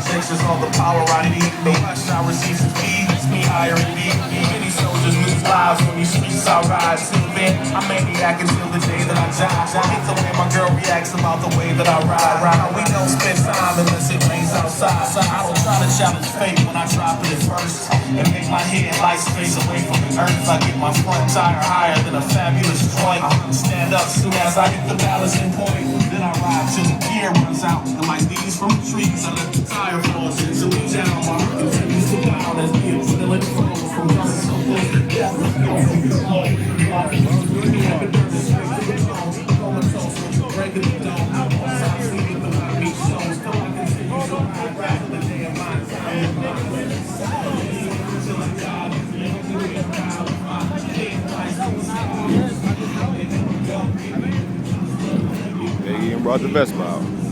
projections, all the power I need. The rush I receive feeds me higher and deep. Many soldiers lose lives when these streets I ride. Till then, I'm maniac until the day that I die. Hate the way my girl reacts about the way that I ride. We don't spend time unless it rains outside. So I don't try to challenge fate when I drop it at first. And make my headlights face away from the earth. I get my front tire higher than a fabulous joint. Stand up soon as I hit the balancing point. Then I ride till the gear runs out. And like these from the trees, I let the tire fall gently down. My heart continues to pound as the adrenaline flows from running so close to death. Breaking the dome. I see it the way me shows. Till I continue to ride till the day of my time. They even brought the Vespa out.